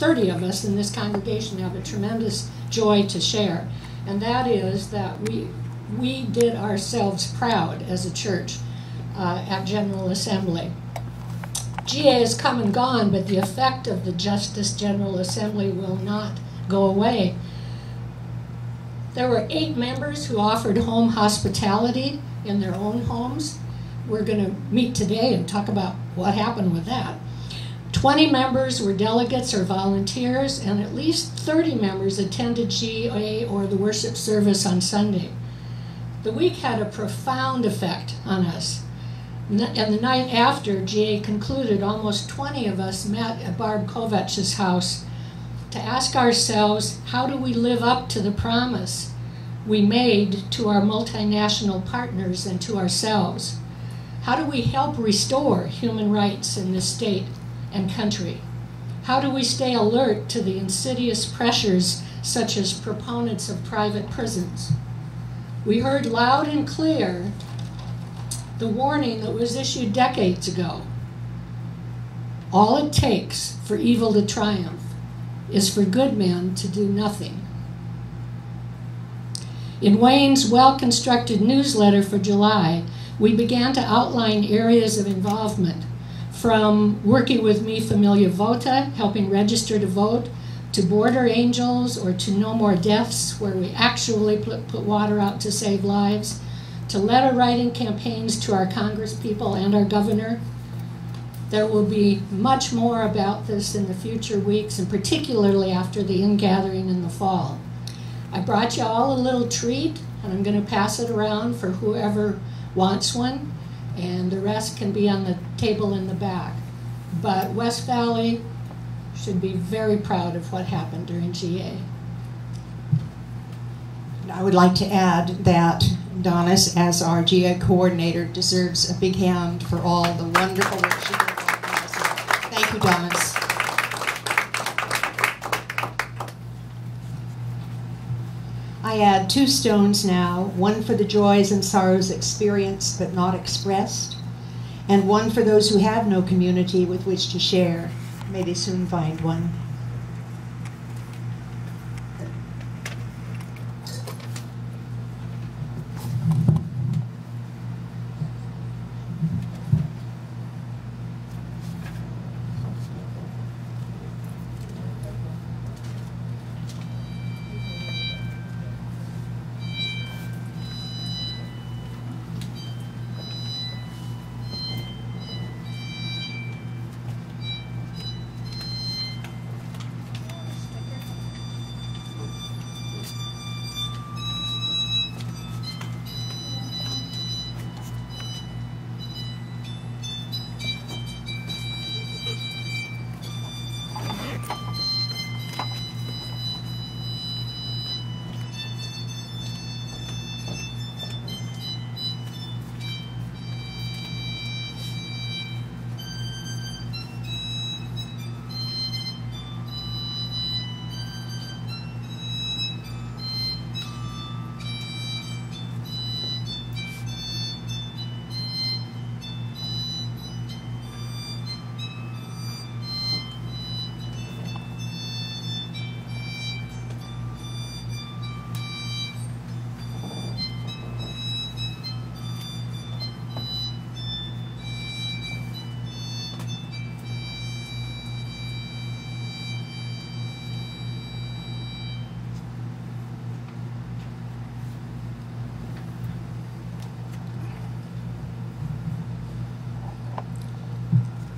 30 of us in this congregation have a tremendous joy to share, and that is that we did ourselves proud as a church at General Assembly. GA has come and gone, but the effect of the Justice General Assembly will not go away. There were 8 members who offered home hospitality in their own homes. We're going to meet today and talk about what happened with that. 20 members were delegates or volunteers, and at least 30 members attended GA or the worship service on Sunday. The week had a profound effect on us. And the night after GA concluded, almost 20 of us met at Barb Kovach's house to ask ourselves, how do we live up to the promise we made to our multinational partners and to ourselves? How do we help restore human rights in this state and country? How do we stay alert to the insidious pressures such as proponents of private prisons? We heard loud and clear the warning that was issued decades ago. All it takes for evil to triumph is for good men to do nothing. In Wayne's well-constructed newsletter for July, we began to outline areas of involvement, from working with Mi Familia Vota, helping register to vote, to Border Angels, or to No More Deaths, where we actually put water out to save lives, to letter writing campaigns to our congresspeople and our governor. There will be much more about this in the future weeks, and particularly after the ingathering in the fall. I brought you all a little treat, and I'm going to pass it around for whoever wants one, and the rest can be on the table in the back. But West Valley should be very proud of what happened during GA. I would like to add that Donis, as our GA coordinator, deserves a big hand for all the wonderful work she did. Thank you, Donis. I add 2 stones now, one for the joys and sorrows experienced but not expressed, and one for those who have no community with which to share. May they soon find one.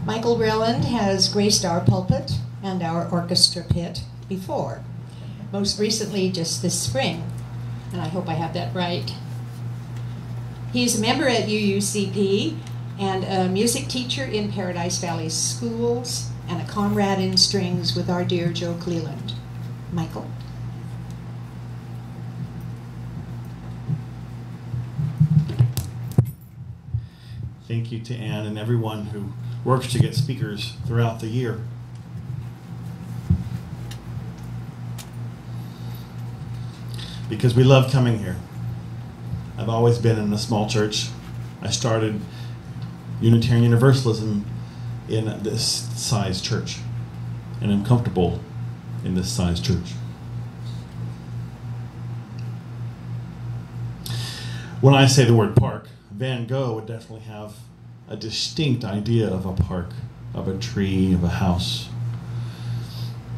Michael Relland has graced our pulpit and our orchestra pit before, most recently just this spring, and I hope I have that right. He's a member at UUCP and a music teacher in Paradise Valley schools and a comrade in strings with our dear Joe Cleland. Michael. Thank you to Ann and everyone who works to get speakers throughout the year. Because we love coming here. I've always been in a small church. I started Unitarian Universalism in this size church, and I'm comfortable in this size church. When I say the word park, Van Gogh would definitely have a distinct idea of a park, of a tree, of a house.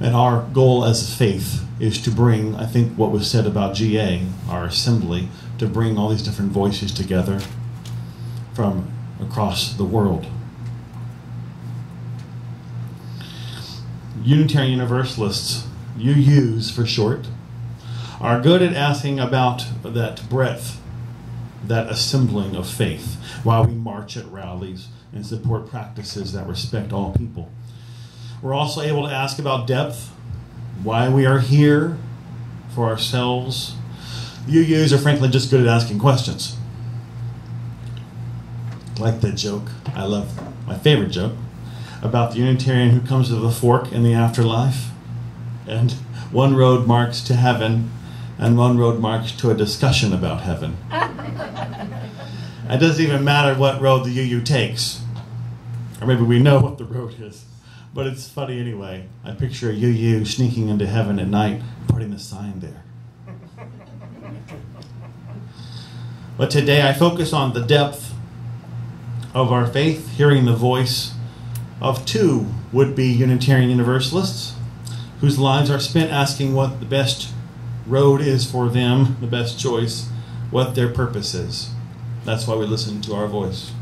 And our goal as a faith is to bring, I think what was said about GA, our assembly, to bring all these different voices together from across the world. Unitarian Universalists, UUs for short, are good at asking about that breadth, that assembling of faith, while we march at rallies and support practices that respect all people. We're also able to ask about depth, why we are here for ourselves. UUs are frankly just good at asking questions. Like the joke, I love my favorite joke, about the Unitarian who comes to the fork in the afterlife, and one road marks to heaven, and one road marks to a discussion about heaven. It doesn't even matter what road the UU takes. Or maybe we know what the road is. But it's funny anyway. I picture a UU sneaking into heaven at night, putting the sign there. But today I focus on the depth of our faith, hearing the voice of two would-be Unitarian Universalists whose lives are spent asking what the best road is for them, the best choice, what their purpose is. That's why we listen to our voice.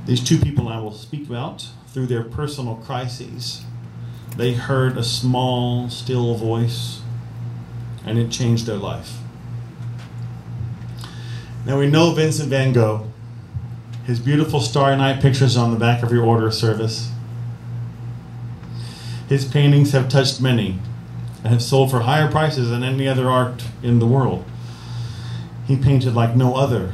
These two people I will speak about, through their personal crises, they heard a small, still voice, and it changed their life. Now we know Vincent van Gogh. His beautiful Starry Night pictures on the back of your order of service. His paintings have touched many and have sold for higher prices than any other art in the world. He painted like no other.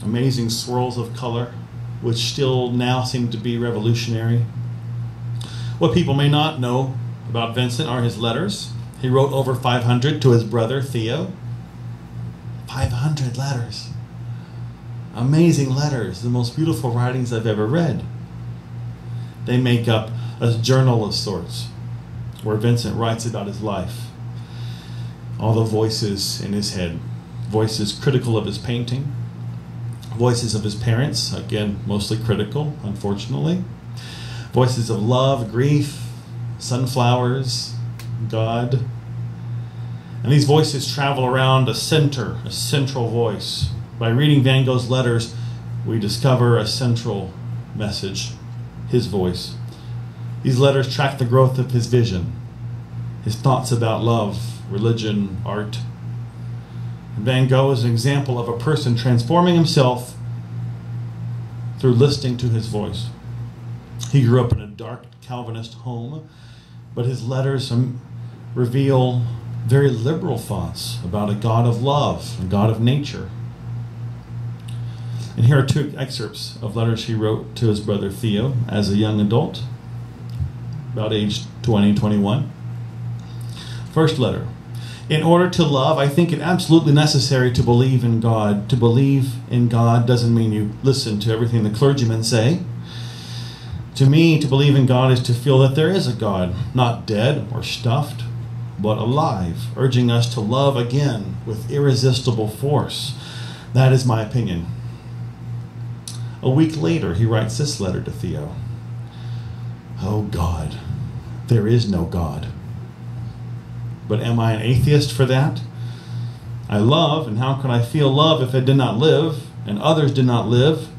Amazing swirls of color, which still now seem to be revolutionary. What people may not know about Vincent are his letters. He wrote over 500 to his brother, Theo. 500 letters. Amazing letters, the most beautiful writings I've ever read. They make up a journal of sorts, where Vincent writes about his life. All the voices in his head. Voices critical of his painting. Voices of his parents, again, mostly critical, unfortunately. Voices of love, grief, sunflowers, God. And these voices travel around a central voice. By reading Van Gogh's letters, we discover a central message, his voice. These letters track the growth of his vision, his thoughts about love, religion, art. And Van Gogh is an example of a person transforming himself through listening to his voice. He grew up in a dark Calvinist home, but his letters reveal very liberal thoughts about a God of love, a God of nature. And here are two excerpts of letters he wrote to his brother Theo as a young adult, about age 20, 21. First letter. In order to love, I think it absolutely necessary to believe in God. To believe in God doesn't mean you listen to everything the clergymen say. To me, to believe in God is to feel that there is a God, not dead or stuffed, but alive, urging us to love again with irresistible force. That is my opinion. A week later, he writes this letter to Theo. Oh God, there is no God. But am I an atheist for that? I love, and how could I feel love if I did not live, and others did not live?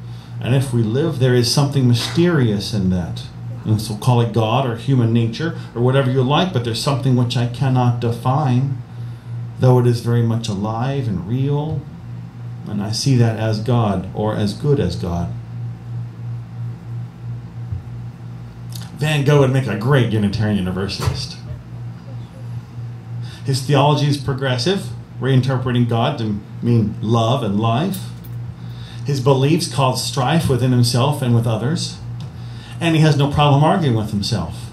And if we live, there is something mysterious in that. And so call it God or human nature or whatever you like, but there's something which I cannot define, though it is very much alive and real. And I see that as God, or as good as God. Van Gogh would make a great Unitarian Universalist. His theology is progressive, reinterpreting God to mean love and life. His beliefs cause strife within himself and with others. And he has no problem arguing with himself.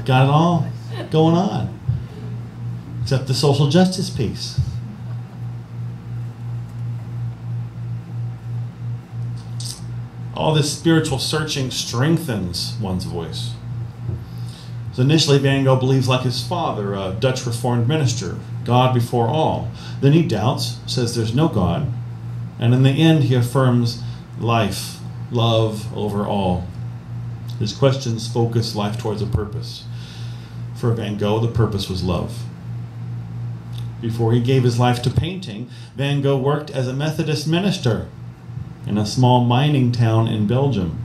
Got it all going on. Except the social justice piece. All this spiritual searching strengthens one's voice. So initially, Van Gogh believes like his father, a Dutch Reformed minister, God before all. Then he doubts, says there's no God, and in the end he affirms life, love over all. His questions focus life towards a purpose. For Van Gogh, the purpose was love. Before he gave his life to painting, Van Gogh worked as a Methodist minister in a small mining town in Belgium.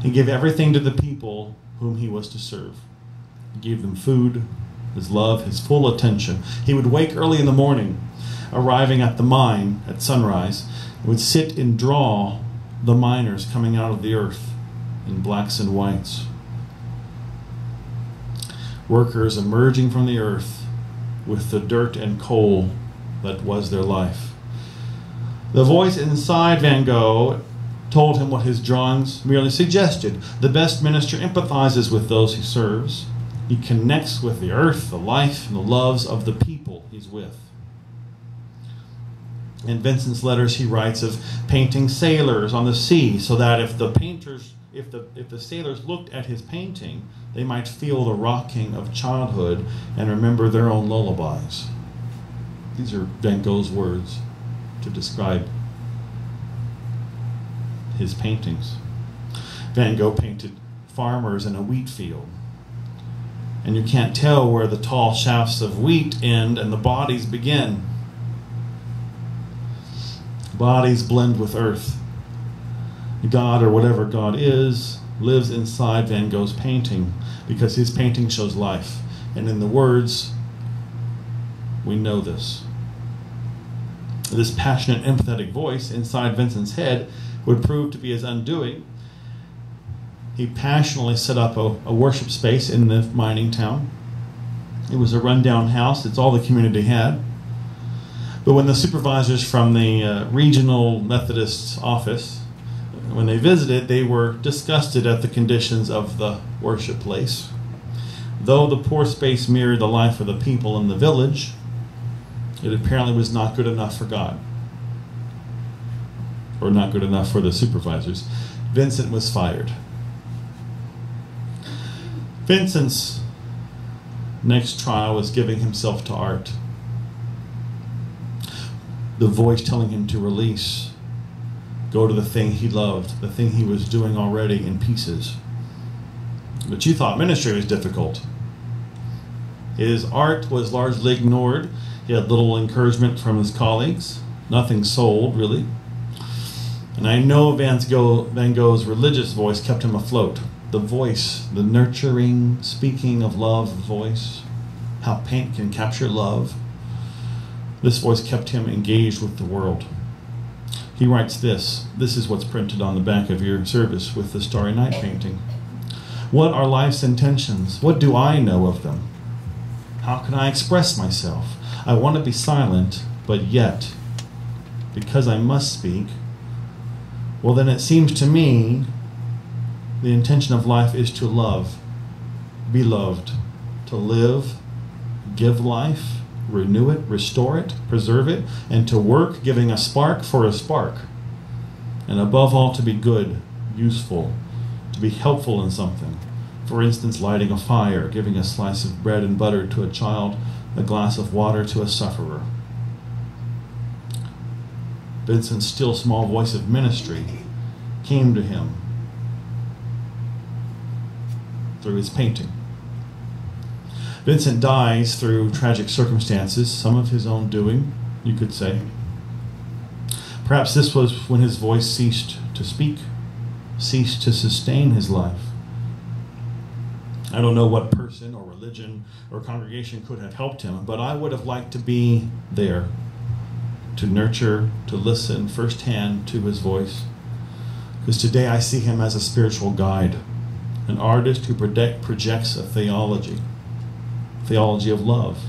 He gave everything to the people whom he was to serve. He gave them food, his love, his full attention. He would wake early in the morning, arriving at the mine at sunrise, and would sit and draw the miners coming out of the earth in blacks and whites. Workers emerging from the earth with the dirt and coal that was their life. The voice inside Van Gogh told him what his drawings merely suggested. The best minister empathizes with those he serves. He connects with the earth, the life, and the loves of the people he's with. In Vincent's letters, he writes of painting sailors on the sea, so that if the sailors looked at his painting, they might feel the rocking of childhood and remember their own lullabies. These are Van Gogh's words to describe his paintings. Van Gogh painted farmers in a wheat field, and you can't tell where the tall shafts of wheat end and the bodies begin. Bodies blend with earth. God, or whatever God is, lives inside Van Gogh's painting because his painting shows life. And in the words, we know this. This passionate, empathetic voice inside Vincent's head would prove to be his undoing. He passionately set up a worship space in the mining town. It was a rundown house. It's all the community had. But when the supervisors from the regional Methodist office, when they visited, they were disgusted at the conditions of the worship place. Though the poor space mirrored the life of the people in the village, it apparently was not good enough for God, or not good enough for the supervisors. Vincent was fired. Vincent's next trial was giving himself to art. The voice telling him to release, go to the thing he loved, the thing he was doing already in pieces. But you thought ministry was difficult. His art was largely ignored. He had little encouragement from his colleagues. Nothing sold, really. And I know Van Gogh's religious voice kept him afloat. The voice, the nurturing, speaking of love voice, how paint can capture love. This voice kept him engaged with the world. He writes this. This is what's printed on the back of your service with the Starry Night painting. What are life's intentions? What do I know of them? How can I express myself? I want to be silent, but yet, because I must speak, well then it seems to me the intention of life is to love, be loved, to live, give life, renew it, restore it, preserve it, and to work, giving a spark for a spark. And above all, to be good, useful, to be helpful in something. For instance, lighting a fire, giving a slice of bread and butter to a child, a glass of water to a sufferer. Vincent's still small voice of ministry came to him through his painting. Vincent dies through tragic circumstances, some of his own doing, you could say. Perhaps this was when his voice ceased to speak, ceased to sustain his life. I don't know what person or religion or congregation could have helped him, but I would have liked to be there, to nurture, to listen firsthand to his voice. Because today I see him as a spiritual guide, an artist who projects a theology of love.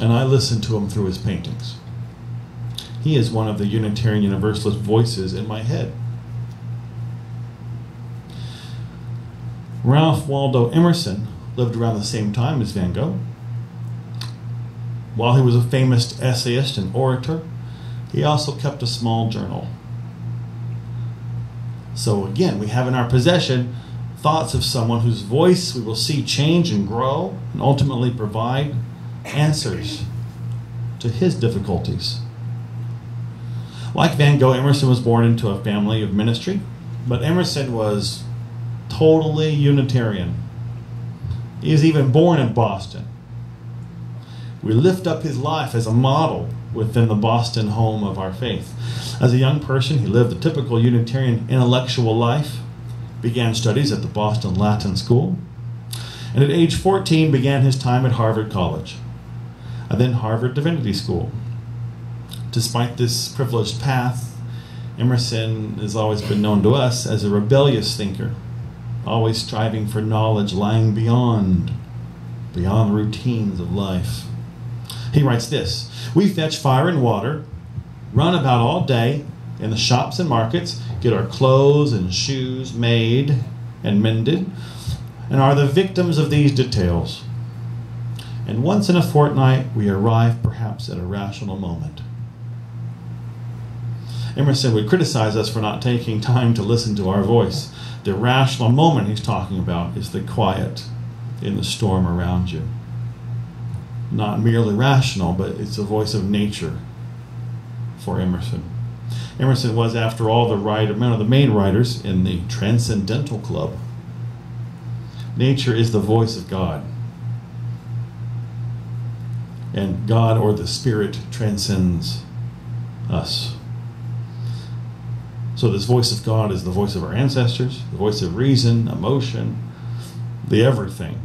And I listen to him through his paintings. He is one of the Unitarian Universalist voices in my head. Ralph Waldo Emerson lived around the same time as Van Gogh. While he was a famous essayist and orator, he also kept a small journal. So again, we have in our possession thoughts of someone whose voice we will see change and grow and ultimately provide answers to his difficulties. Like Van Gogh, Emerson was born into a family of ministry, but Emerson was totally Unitarian. He was even born in Boston. We lift up his life as a model within the Boston home of our faith. As a young person, he lived a typical Unitarian intellectual life, began studies at the Boston Latin School, and at age 14 began his time at Harvard College, and then Harvard Divinity School. Despite this privileged path, Emerson has always been known to us as a rebellious thinker, always striving for knowledge lying beyond the routines of life. He writes this: "We fetch fire and water, run about all day in the shops and markets, get our clothes and shoes made and mended, and are the victims of these details. And once in a fortnight we arrive perhaps at a rational moment." Emerson would criticize us for not taking time to listen to our voice. The rational moment he's talking about is the quiet in the storm around you. Not merely rational, but it's the voice of nature for Emerson. Emerson was, after all, one of the main writers in the Transcendental Club. Nature is the voice of God. And God, or the Spirit, transcends us. So this voice of God is the voice of our ancestors, the voice of reason, emotion, the everything.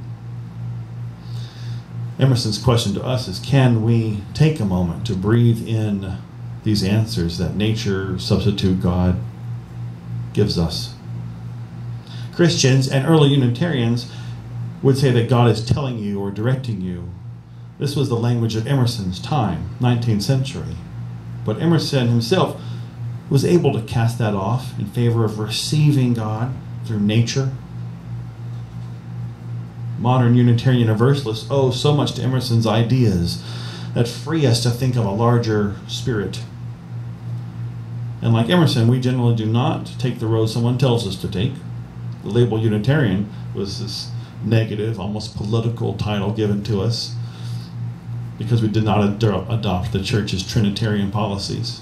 Emerson's question to us is, can we take a moment to breathe in these answers that nature, substitute God, gives us? Christians and early Unitarians would say that God is telling you or directing you. This was the language of Emerson's time, 19th century. But Emerson himself was able to cast that off in favor of receiving God through nature. Modern Unitarian Universalists owe so much to Emerson's ideas that free us to think of a larger spirit. And like Emerson, we generally do not take the road someone tells us to take. The label Unitarian was this negative, almost political title given to us because we did not adopt the church's Trinitarian policies.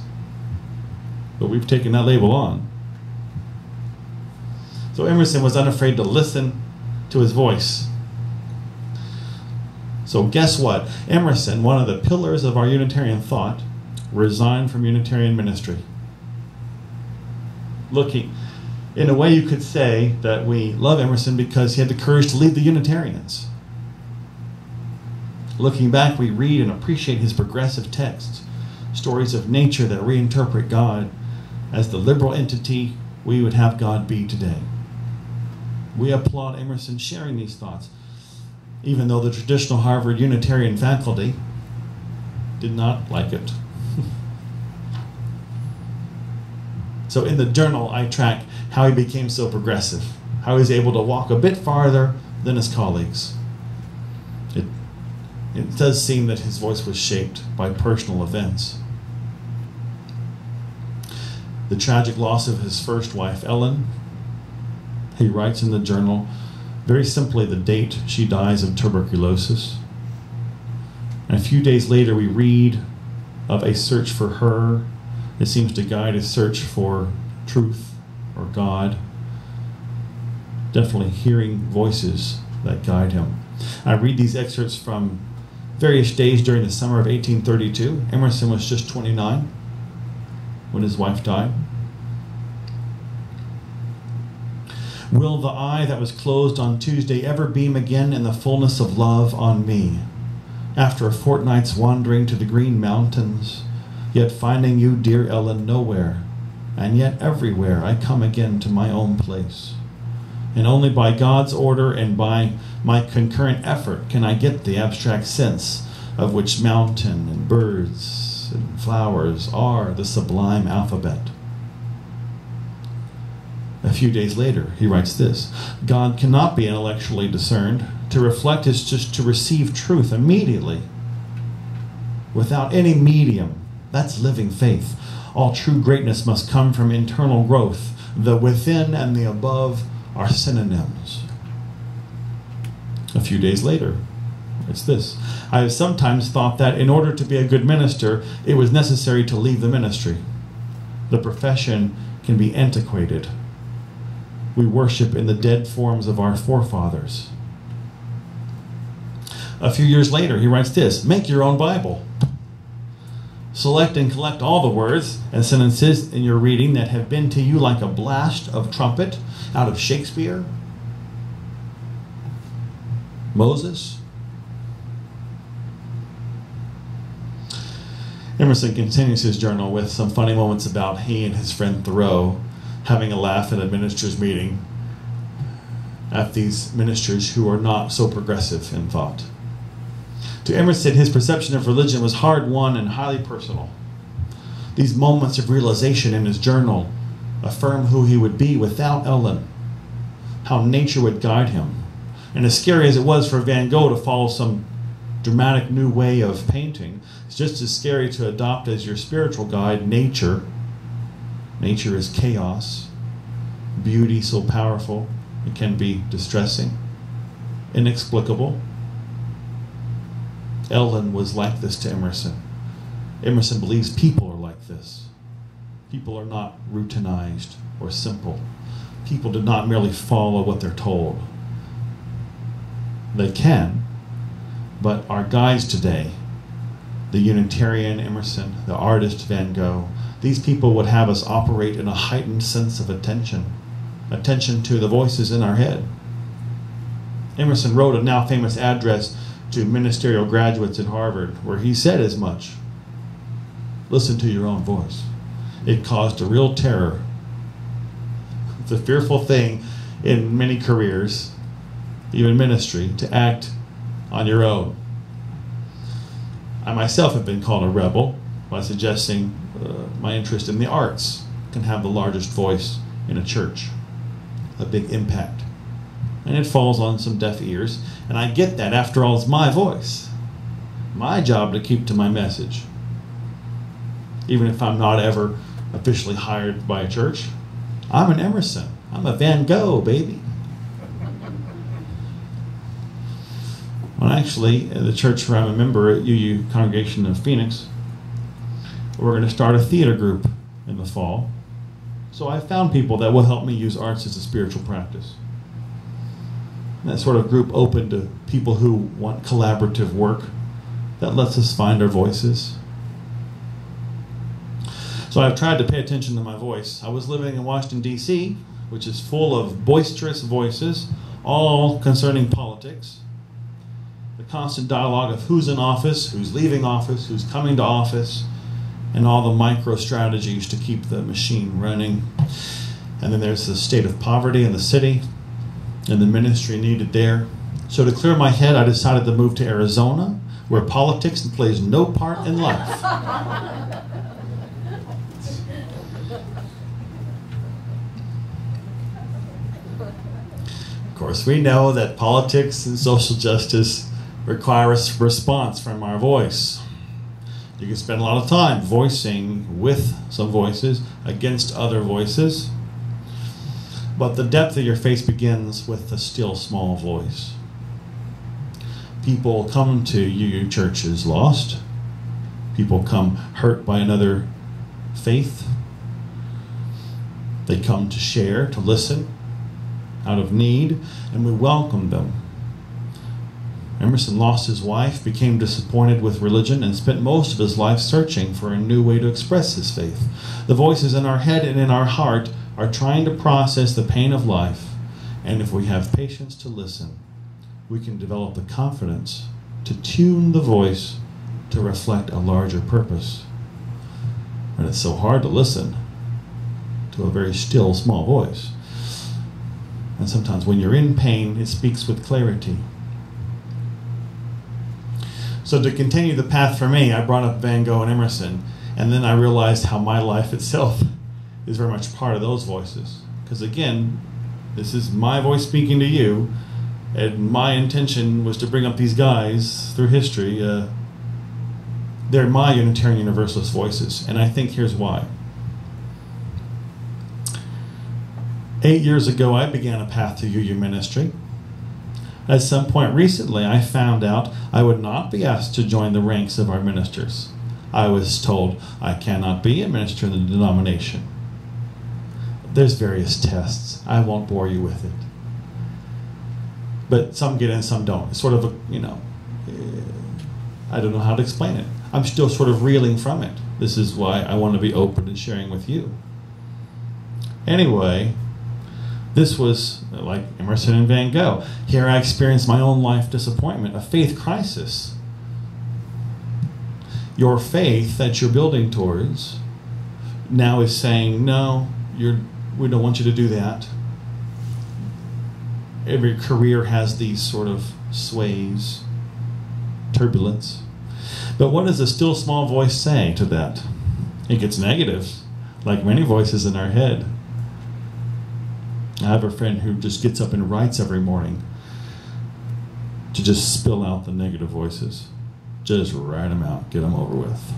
But we've taken that label on. So Emerson was unafraid to listen to his voice. So guess what? Emerson, one of the pillars of our Unitarian thought, resigned from Unitarian ministry. Looking, in a way you could say that we love Emerson because he had the courage to lead the Unitarians. Looking back, we read and appreciate his progressive texts, stories of nature that reinterpret God as the liberal entity we would have God be today. We applaud Emerson sharing these thoughts, even though the traditional Harvard Unitarian faculty did not like it. So in the journal, I track how he became so progressive, how he was able to walk a bit farther than his colleagues. It does seem that his voice was shaped by personal events. The tragic loss of his first wife, Ellen, he writes in the journal, very simply, the date she dies of tuberculosis. And a few days later, we read of a search for her. It seems to guide his search for truth or God. Definitely hearing voices that guide him. I read these excerpts from various days during the summer of 1832. Emerson was just 29 when his wife died. Will the eye that was closed on Tuesday ever beam again in the fullness of love on me? After a fortnight's wandering to the green mountains, yet finding you, dear Ellen, nowhere, and yet everywhere I come again to my own place. And only by God's order and by my concurrent effort can I get the abstract sense of which mountain and birds and flowers are the sublime alphabet. A few days later, he writes this: God cannot be intellectually discerned. To reflect is just to receive truth immediately, without any medium. That's living faith. All true greatness must come from internal growth. The within and the above are synonyms. A few days later, it's this. I have sometimes thought that in order to be a good minister, it was necessary to leave the ministry. The profession can be antiquated. We worship in the dead forms of our forefathers. A few years later, he writes this: make your own Bible. Select and collect all the words and sentences in your reading that have been to you like a blast of trumpet out of Shakespeare, Moses. Emerson continues his journal with some funny moments about he and his friend Thoreau having a laugh at a minister's meeting at these ministers who are not so progressive in thought. To Emerson, his perception of religion was hard-won and highly personal. These moments of realization in his journal affirm who he would be without Ellen, how nature would guide him. And as scary as it was for Van Gogh to follow some dramatic new way of painting, it's just as scary to adopt as your spiritual guide nature. Nature is chaos, beauty so powerful it can be distressing, inexplicable. Ellen was like this to Emerson. Emerson believes people are like this. People are not routinized or simple. People do not merely follow what they're told. They can, but our guides today, the Unitarian Emerson, the artist Van Gogh, these people would have us operate in a heightened sense of attention to the voices in our head. Emerson wrote a now famous address to ministerial graduates in Harvard, where he said as much: listen to your own voice. It caused a real terror. It's a fearful thing in many careers, even ministry, to act on your own. I myself have been called a rebel by suggesting my interest in the arts can have the largest voice in a church, a big impact. And it falls on some deaf ears, and I get that. After all, it's my voice, my job to keep to my message. Even if I'm not ever officially hired by a church, I'm an Emerson. I'm a Van Gogh, baby. Well, actually, the church where I'm a member at UU Congregation of Phoenix, we're going to start a theater group in the fall. So I've found people that will help me use arts as a spiritual practice. That sort of group open to people who want collaborative work that lets us find our voices. So I've tried to pay attention to my voice. I was living in Washington, D.C., which is full of boisterous voices, all concerning politics. The constant dialogue of who's in office, who's leaving office, who's coming to office, and all the micro strategies to keep the machine running. And then there's the state of poverty in the city, and the ministry needed there. So to clear my head, I decided to move to Arizona, where politics plays no part in life. Of course, we know that politics and social justice require a response from our voice. You can spend a lot of time voicing with some voices against other voices. But the depth of your faith begins with the still small voice. People come to UU churches lost. People come hurt by another faith. They come to share, to listen, out of need, and we welcome them. Emerson lost his wife, became disappointed with religion, and spent most of his life searching for a new way to express his faith. The voices in our head and in our heart are trying to process the pain of life, and if we have patience to listen, we can develop the confidence to tune the voice to reflect a larger purpose. And it's so hard to listen to a very still, small voice. And sometimes when you're in pain, it speaks with clarity. So to continue the path for me, I brought up Van Gogh and Emerson, and then I realized how my life itself is very much part of those voices. Because again, this is my voice speaking to you, and my intention was to bring up these guys through history. They're my Unitarian Universalist voices, and I think here's why. 8 years ago, I began a path to UU ministry. At some point recently, I found out I would not be asked to join the ranks of our ministers. I was told I cannot be a minister in the denomination. There's various tests. I won't bore you with it. But some get in, some don't. It's sort of a, I don't know how to explain it. I'm still sort of reeling from it. This is why I want to be open and sharing with you. Anyway, this was like Emerson and Van Gogh. Here I experienced my own life disappointment, a faith crisis. Your faith that you're building towards now is saying, no, we don't want you to do that. Every career has these sort of sways, turbulence. But what does a still small voice say to that? It gets negative, like many voices in our head. I have a friend who just gets up and writes every morning to just spill out the negative voices. Just write them out, get them over with.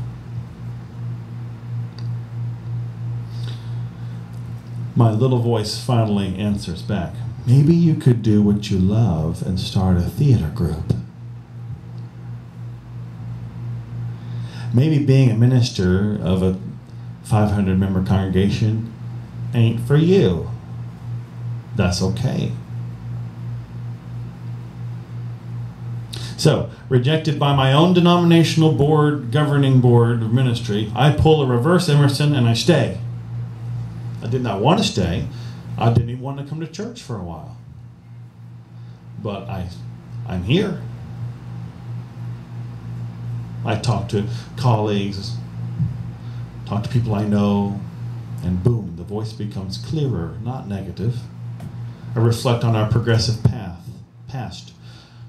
My little voice finally answers back. Maybe you could do what you love and start a theater group. Maybe being a minister of a 500-member congregation ain't for you. That's okay. So, rejected by my own denominational board, governing board of ministry, I pull a reverse Emerson and I stay. I did not want to stay. I didn't even want to come to church for a while. But I'm here. I talk to colleagues, talk to people I know, and boom, the voice becomes clearer, not negative. I reflect on our progressive past.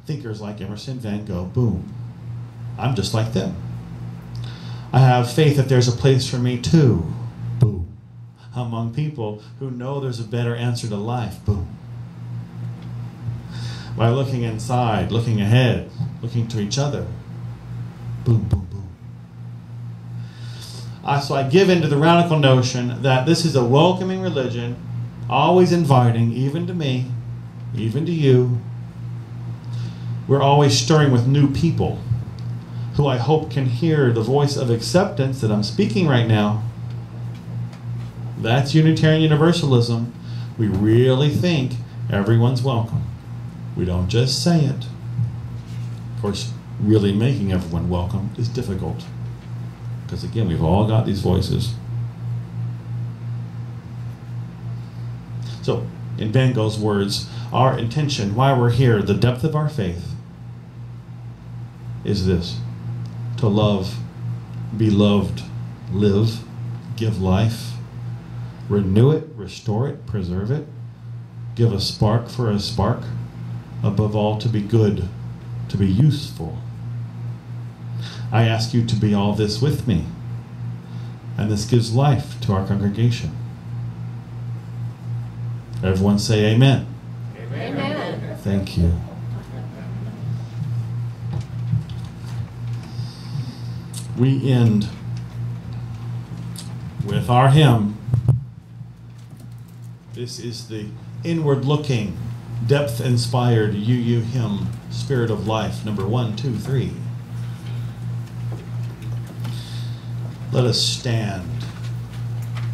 Thinkers like Emerson, Van Gogh, boom. I'm just like them. I have faith that there's a place for me too, boom. Among people who know there's a better answer to life, boom. By looking inside, looking ahead, looking to each other, boom, boom, boom. So I give into the radical notion that this is a welcoming religion, always inviting, even to me, even to you. We're always stirring with new people who I hope can hear the voice of acceptance that I'm speaking right now. That's Unitarian Universalism. We really think everyone's welcome. We don't just say it. Of course, really making everyone welcome is difficult. Because again, we've all got these voices. So, in Van Gogh's words, our intention, why we're here, the depth of our faith, is this: to love, be loved, live, give life, renew it, restore it, preserve it, give a spark for a spark, above all to be good, to be useful. I ask you to be all this with me, and this gives life to our congregation. Everyone say amen. Amen. Thank you. We end with our hymn. This is the inward-looking, depth-inspired UU hymn, Spirit of Life, number 1, 2, 3. Let us stand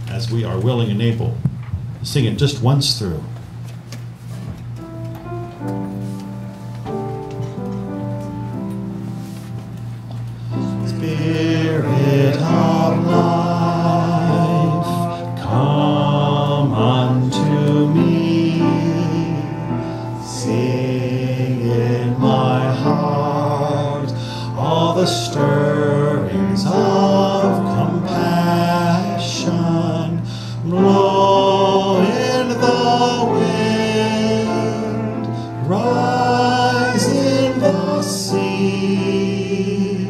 as we are willing and able. Sing it just once through. Spirit of life, come unto me. Sing in my heart all the stirrings of compassion. Blow in the wind, rise in the sea,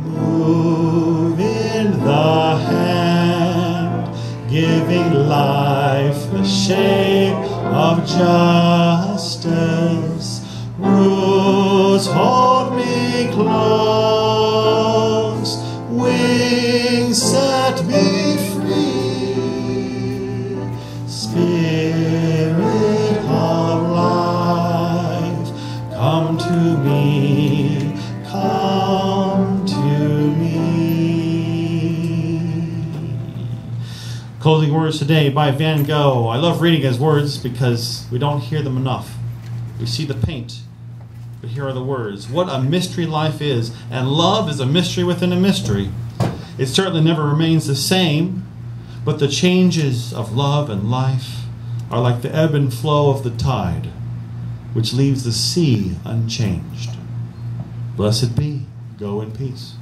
move in the hand, giving life the shape of justice. Roots hold me close, wings set me free. Spirit to me, come to me. Closing words today by Van Gogh. I love reading his words because we don't hear them enough. We see the paint, but here are the words. What a mystery life is, and love is a mystery within a mystery. It certainly never remains the same, but the changes of love and life are like the ebb and flow of the tide, which leaves the sea unchanged. Blessed be. Go in peace.